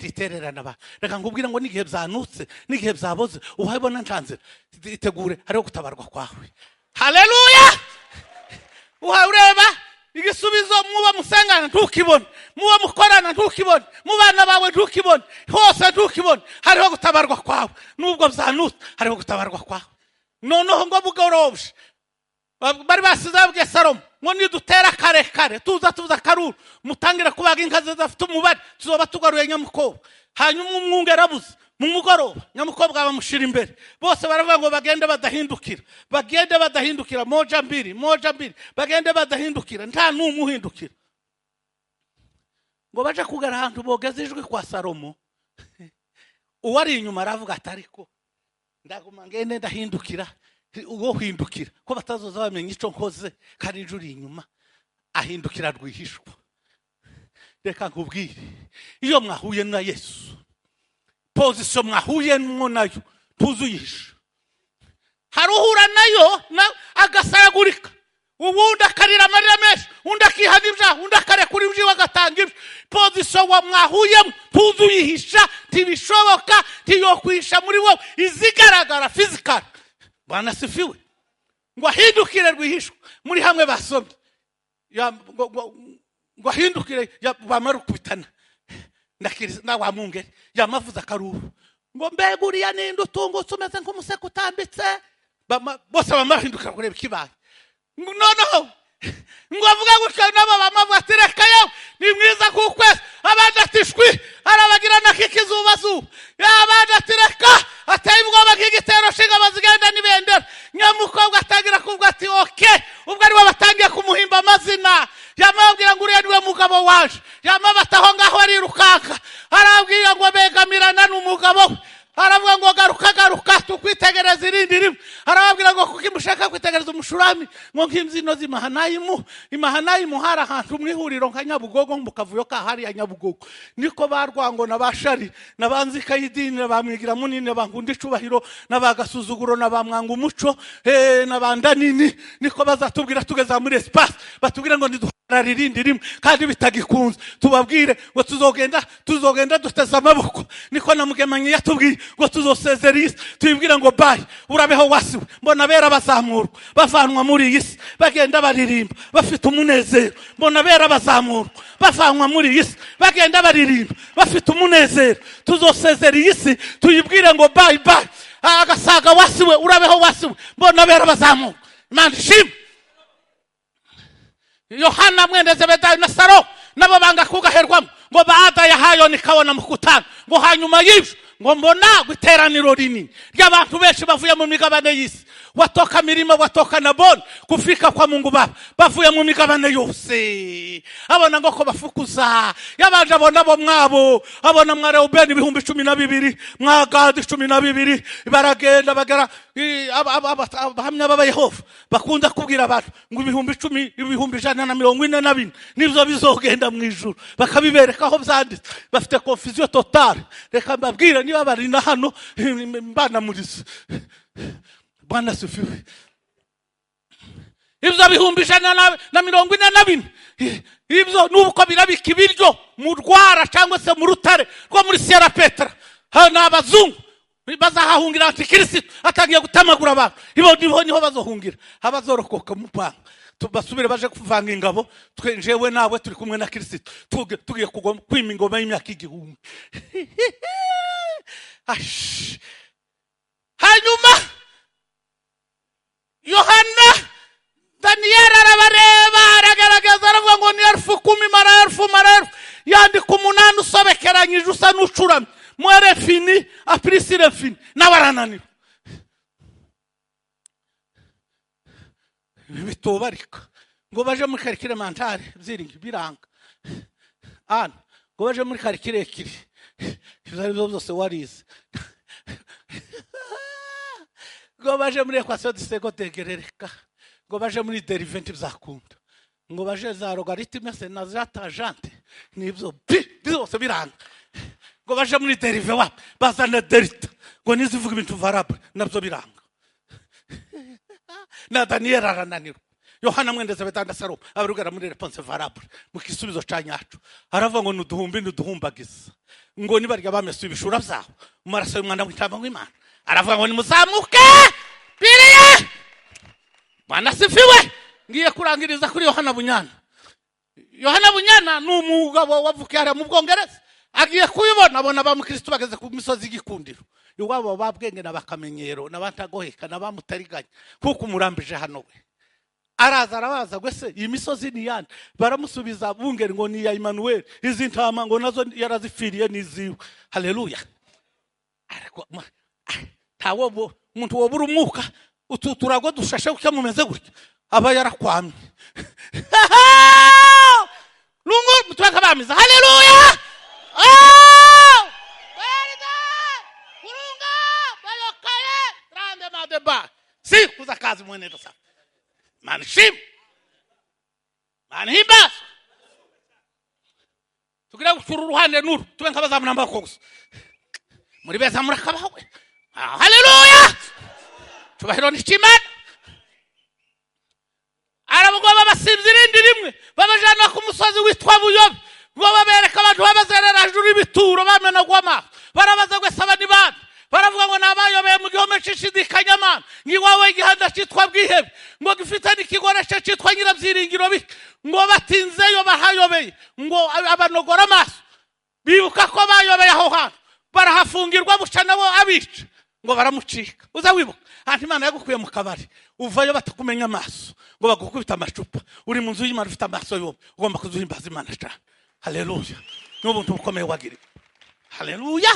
ntitererana ba. Reka ngubwira ngo nigihe byanutse nigihe byaboze uhabona ncanzira itegure ariho gutabarwa kwawe. Haleluya! Ureba igisubizo muba musengana ntukibone, muba mukorana ntukibone, mubana bawe ntukibone, hose ntukibone, hariho gutabarwa kwawe. Nubwo byanutse hariho gutabarwa kwawe. Noneho ngo bugorobje bari basizabwe Salomo ngo nidutera kare tuza karuru mutangira kubaga inka zafite umubare tuzoba tugaruye nyamukobwa. Hanyuma umwungera abuze mu mugoroba nyamukobwa bamushira imbere bose baravuga ngo bagende badahindukira moja mbiri bagende badahindukira nta numwe uhindukira. Ngo baje kugara ahantu bogeze ijwi kwa Salomo uwari inyuma aravuga atariko ndaguma ngende ndahindukira uwo hindukira ko batazoza bamenye ico nkoze kandi njuri inyuma ahindukira rwihishwa. Reka nkubwire iyo mwahuye na Yesu position mwahuye nayo tuzuyisha haruhura nayo agasaragurika ubundi akarira amarira menshi undi akihana ibyaha undi akarekura ibyo agatanga ibyo. Position wa mwahuye tuzuyihisha ntibishoboka ntiyokwisha muri wowe izigaragara physical Bwana sifiwe. Ngo ahindukire rwihishwa muri hamwe basomye ngo ahindukire bamara kubitana ndakiriza na wa mungere yamavuza karuru ngo mbega uriya ninde utungutse umeze nk'umuseke utambitse bose bamahindukira kureba ikibaye noneho ngo avuga gutyo nabo bamavuga ati reka yewe ni mwiza kukwezi abandi ati shwi arabagirana k'ikizubazuba abandi ati reka ateye ubwoba nk'igitero shinga bazigenda n'ibendera nyamukobwa atangira kuvuga ati oke ubwo aribo batangiye kumuhimba amazina yamabwira ngo uriya niwe mugabo waje yamabataho ngaho arirukanka arabwira ngo begamirana n'umugabo aravuga ngo garuka tukwitegereza irindi rimwe arababwira ngo kuko imushaka kwitegereza umushurami ngo nk'imzino z'imahanayimu hari ahantu mwihuriro nka Nyabugogo mukavuyo ka hari ya Nyabugogo niko barwango nabashari nabanzika y'idini nabamwigira munini bangunda icubahiro nabagasuzuguro nabamwanga umuco nabanda nini niko bazatubwira tugeza muri espace batubwira ngo irindi rimwe kandi bitagikunze tubabwire ngo tuzogenda duteza amaboko niko namugemanyi yatubwiye ngo tuzosezera isi tuyibwira ngo bye urabeho wasiwe mbona bera bazamurwa bavanwa muri iyi si bagenda baririmba bafite umunezero mbona bera bazamurwa bavanwa muri iyi si bagenda baririmba bafite umunezero tuzosezera iyi si tuyibwire ngo bye agasaga wasiwe urabeho wasiwe mbona bera bazamurwa Imana ishimwe. Yohana mwene Zebedayo na Saro nabo banga kugaherwamo ngo baada yahayo nikabona mukutano ngo hanyuma y'ibyo ngo mbona guteraniro rinini ry'abantu benshi bavuye mu migabane y'isi watoka milima watoka na bon kufika kwa Mungu Baba bavuye mu migabane yose abona ngo ko bafukuza yabanje abona bo mwabo abona mwa Reubeni 12,000 mwa Gadi 12 baragenda bagera abahamya baba Yehova bakunda kubwira abantu ngo 10,144 nivyo bizogenda mu ijuru bakabibereka aho byanditse bafite confusion totale reka mbabwira niba bari na hano mbana muri Bwana sifiwe. Ibyo 144 ibyo nuko birabika ibiryo mu rwara cyangwa se mu rutare rwo muri Sierra Petra hana abazungu bazahahungira antikristo atangiye gutamagura abantu ibo niho bazohungira abazorokoka mu panga basubire baje kuvanga ingabo twenjewe nawe turi kumwe na Kristo tugiye kwima ingoma y'imyaka 1000 hanyuma Yohana Daniel arabareba aragaragaza aravuga ngo ni 10,000 mara 1000 yandika 8 usobekeranyije usa n'ucuramye mwere fini aprisire fini nabarananira bitobarika ngo baje muri karikire mentale byiringi biranga ngo baje muri karikire kiri ibyo byose warize ngo baje muri equation de secondaire ngo baje muri derivative zakunda ngo baje za logarithme se na za tangente nibyo byose biranga ngo baje muri derive wa bazana delta ngo nizivuga ibintu variable nabyo biranga na Daniel arananirwa Yohana mwene Zebedayo na Saro abarugara muri réponse variable mu kisubizo canyacu aravuga ngo nuduhumbagiza ngo nibarya bamese ibishura byaho umaraso y'umwana w'intama w'Imana aravuga ngo nimuzamuke biriye Bwana sifiwe. Ngiye kurangiriza kuri Yohana Bunyana n'umugabo wavukiye mu Bwongereza agiye kuyibona abona abamukristo bageze ku misozi y'igikundiro iwabo babwenge nabakamenyero nabantagoheka nabamutariganya kuko umurambije hano we arabaza gwese iyi misozi ni yandi baramusubiza bungeri ngo ni ya Emmanuel izi ntama ngo nazo yarazifiriye niziwe haleluya ariko tawo umuntu wobura umwuka ututurago dushashe kucya mumeze gutya aba yarakwamye lungu mutwaka bamiza haleluya kurunga bayokale rande madeba si kuza kazi mwene dosa manshim manhiba tugira gushuru ruhande nuru tube nkabazamuna mbakogose muri beza murakabaho haleluya tubahiro n'ikimana aravuga babasinzirindi rimwe babajana ku musozi witwa Buyobe ngo babereka abantu babazerera hejuru y'ibituro bamenagwama barabaza gwese abandi bana baravuga ngo nabayobeye mu gihome cy'ishidikanya mana ngiwawe igihanda cyitwa bwihebe ngo gifite n'ikigoresho cyitwa nyirabyiringiro ngo batinzeyo bahayobeye ngo abanogora amaso bibuka ko bayobeye aho hantu barahafungirwa buca nabo abica ngo baramucika uza wibuka handi Imana yagukuye mu kabari uvayo batakumenya amaso ngo bagukubita amacupa uri mu nzu y'Imana ufite amaso yo ugomba kuzuhimbaza Imana cyane haleluya n'ubuntu bukomeye wagira haleluya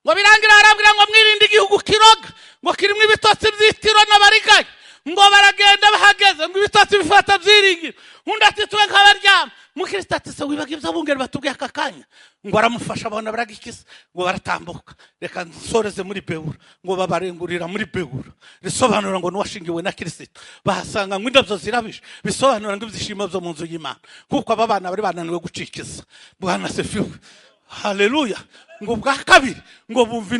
ngo birangira arabwira ngo mwirinde igihugu kiroga ngo kirimo ibitotsi by'itiro n'abarigaye ngo baragenda bahageze ngo ibitotsi bifata byiringiro undi ati tuwe nk'abaryama mukristo ati se wibaga ibyo bungere batubwiye aka kanya ngo aramufasha abona baragikisa ngo baratambuka reka nsoreze muri Bewura ngo babarengurira muri Bewura risobanura ngo nuwashingiwe na Kristo bahasanga ngo indabyo zirabije bisobanura ngo ibyishimo byo mu nzu y'Imana kuko aba bana bari bananiwe gucikiza Bwana sefiwe haleluya ngo bwa kabiri ngo bumva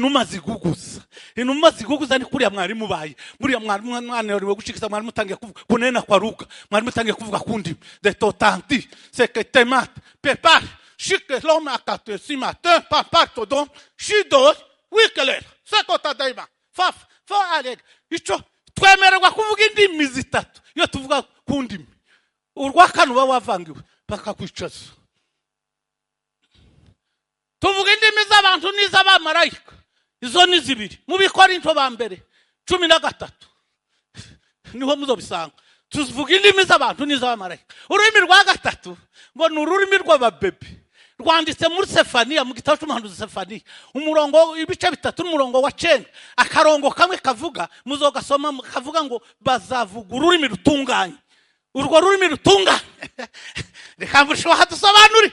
inuma ziguguza ni kuriya mwarimu baye buriya mwarimu mwananiwe gucikiza mwarimu utangiye kuvuga kunena kwa ruka mwarimu utangiye kuvuga kundi de totanti seketemat pepar shike l'homme a quatre si matin papa todon shido wikeler sekota daima faf fa aleg ico twemererwa kuvuga indimi zitatu iyo tuvuga kundimi urwakanu bawavangiwe bakakwicaza tuvuga indimi z'abantu n'iz'abamarayika izo ni zibiri mu Bikorinto ba mbere 13 niho muzobisanga tuvuga indimi z'abantu n'iz'abamarayika ururimi rwa gatatu ngo ni ururimi rw'ababebe rwanditse muri Sefaniya mu gitabo cy'umuhanuzi Sefaniya umurongo ibice bitatu n'umurongo wa 9 akarongo kamwe kavuga muzogasoma kavuga ngo bazavuga ururimi rutunganye urwo rurimi rutunganye reka mbusho hadusobanuri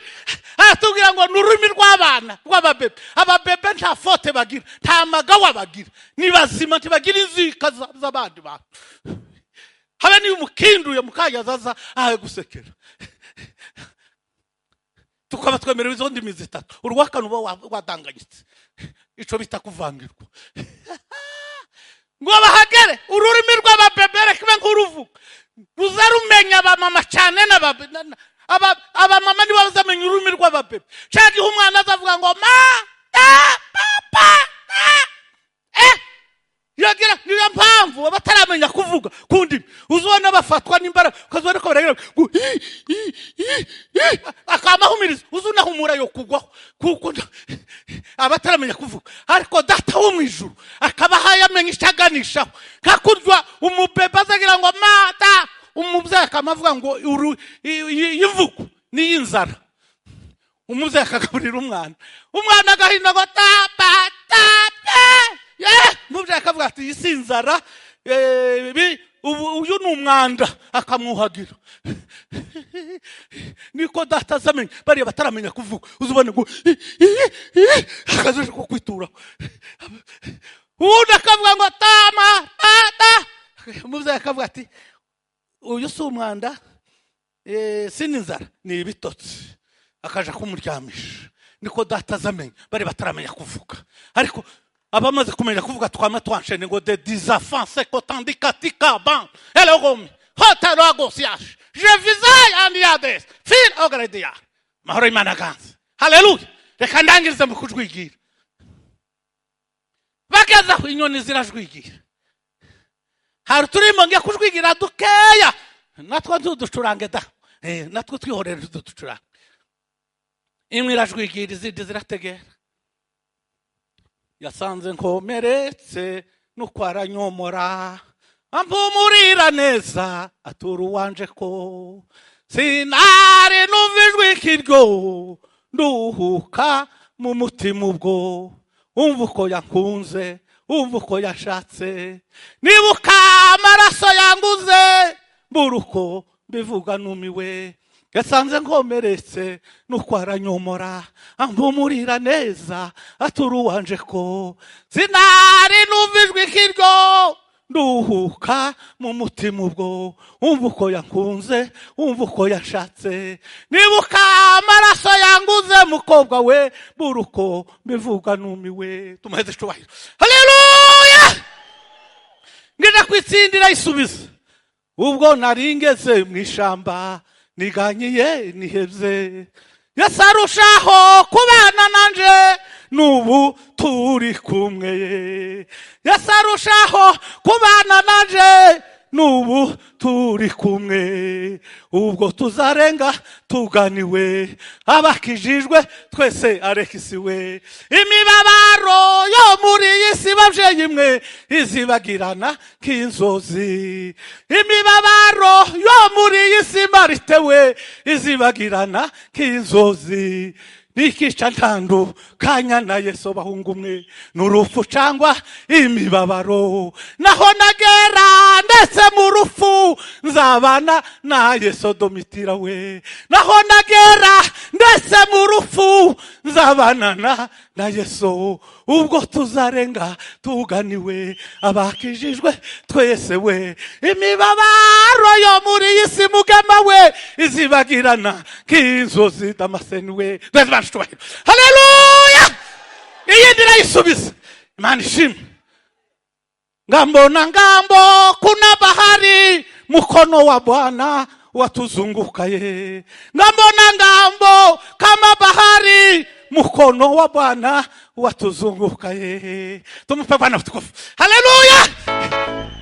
atubwira ngo n'ururimi rw'abana rw'ababebe ababebe nta fote bagira nta magawa bagira ni bazima ntibagira inzika z'abandi bantu habe ni umukinduye mukanya zaza ahe gusekera tukaba twemerewe izo ndimi zitatu urwakanu wadanganyitse ico bita kuvangirwa ngo bahagere ururimi rw'ababebe kibe nk'uruvuga uzarumenya abamama cyane abamama nibo bazamenya ururimi rw'ababebe cyangwa iyo umwana azavuga ngo ma papa yagira niyo mpamvu bataramenya kuvuga kundi uzubona bafatwa n'imbaraga ukazubona ko baragira akamahumiriza uzunahumura yo kugwaho kuko abataramenya kuvuga ariko data wo mu ijuru akabaha yamenye ishaganishaho kakurwa umubebe azagira ngo mata umubyeyi akamavuga ngo yivugo ni inzara umubyeyi akagaburira umwana agahina ngo tapa mubyeyi akavuga ati isinzara uyu ni umwanda akamwuhagira niko data azamenya bariya bataramenya kuvuga uzubone ngo akazoje ko kwitura undi akavuga ngo tama mubyeyi akavuga ati uyu si umwanda sinizara ni ibitotsi akaja kumuryamisha niko data azamenya bari bataramenya kuvuga ariko abamaze kumenya kuvuga twama twanshene ngo de 10 enfants c'est kotandikatika ban elogomi hotelo agosiash je visai andiades fin ogredia mahoro Imana ganze haleluya reka ndangirize mu kujwigira bakaza inyoni zirajwigira hari turimo ngiye kujwigira dukeya natwo ducurange da natwo twihorera ducurange imwe irajwigira izindi zirategera yasanze nkomeretse nuko aranyomora ampumurira neza atura uwanje ko sinari numvijwe kiryo nduhuka mu mutima ubwo umva uko yankunze umva uko yashatse nibuka amaraso yanguze buruko bivuga numiwe yasanze nkomeretse nuko aranyomora ampumurira neza atura uwanje ko sinari numvijwe kiryo nduhuka mu mutima ubwo umva uko yankunze umva uko yashatse nibuka amaraso yanguze mukobwa we buruko bivuga numiwe tumuheze cyubahiro haleluya ngenda kwitsindira isubiza ubwo naringeze mu ishamba niganyiye nihebye yasarushaho kubana nanje n'ubu turi kumwe. Yesu arushaho kubana nanje n'ubu turi kumwe. Ubwo tuzarenga tuganiwe, abakijijwe twese arekisiwe. Imibabaro yo muri iyi si bavyeyi mwe izibagirana nk'inzozi. Imibabaro yo muri iyi si maritewe izibagirana nk'inzozi. Nikica ntandukanya na Yesu bahungu mwe n'urupfu cangwa imibabaro. Naho nagera ndetse mu rupfu nzabana na Yesu Domitira we. Naho nagera ndetse mu rupfu nzabana na Yesu. Ubwo tuzarenga tuganiwe, abakijijwe twese we. Imibabaro yo muri iyi si mugema we izibagirana nk'inzozi. Damascene we. Haleluya! Iyi ndirayisubiza. Imana ishimwe. Ngambo na ngambo kuna bahari, mkono wa Bwana watuzunguka ye. Ngambo na ngambo kama bahari, mkono wa Bwana watuzunguka ye. Tumupe Bwana utukufu. Haleluya!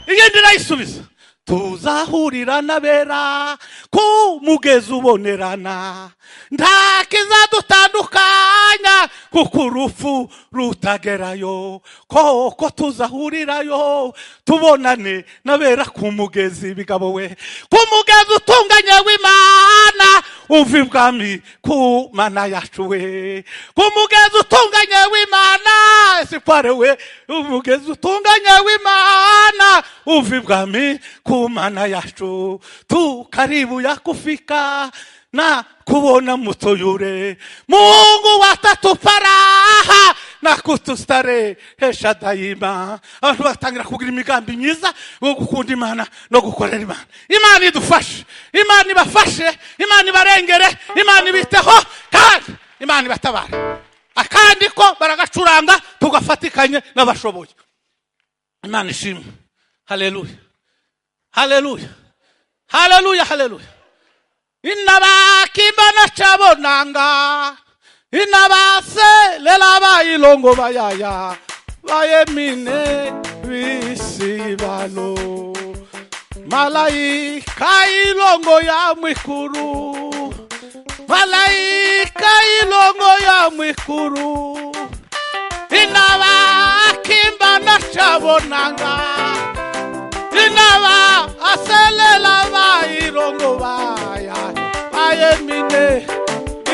Iyi ndirayisubiza. Tuzahurira nabera ku mugezi ubonerana, nta kizadutandukanya kuko urupfu rutagerayo. Koko tuzahurirayo tubonane nabera ku mugezi bigabo we. Ku mugezi utunganye w'Imana uva ibwami ku mana yacu we. Ku mugezi utunganye w'Imana esipare we. Umugezi utunganye w'Imana uva ibwami ku mana yacu. Tu karibu ya kufika na kuona moto yule. Mungu watatuparaha na kutustarehesha daima. Abantu batangira kugira imigambi myiza yo gukunda Imana no gukorera Imana. Imana idufashe, Imana ibafashe, Imana ibarengere, Imana ibiteho kandi Imana ibatabare. Akandi ko baragacuranga tugafatikanye n'abashoboye. Imana ishimwe. Haleluya. Haleluya. Haleluya. Haleluya. Inabakimba chabonanga, inabase lela bailongo bayaya, bayemine visibalo. Malaika ilongo ya mwikuru, malaika ilongo ya mwikuru. Inabakimba chabonanga, inaba aselela bailongo baya. Ayemine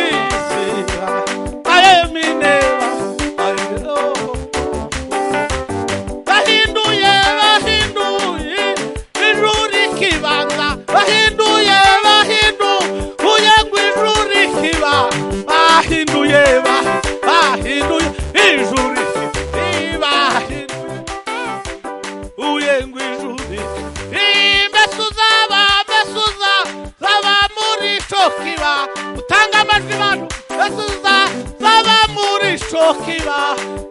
isiga, ayemine ayero. Bahinduye, bahinduye, ijuri kibanza. Bahinduye, bahinduye, ijuri kiba. Bahinduye, bahinduye, ijuri kiba. Uyengu ijuri. Besuza zaba muri shokiba. Utanga amajwi bantu. Besuza zaba muri shokiba.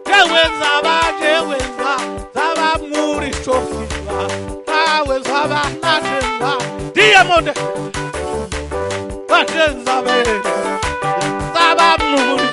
Jewe zaba muri shokiba. Nawe zaba najenza. Diamonde. Bajenza be. Zaba muri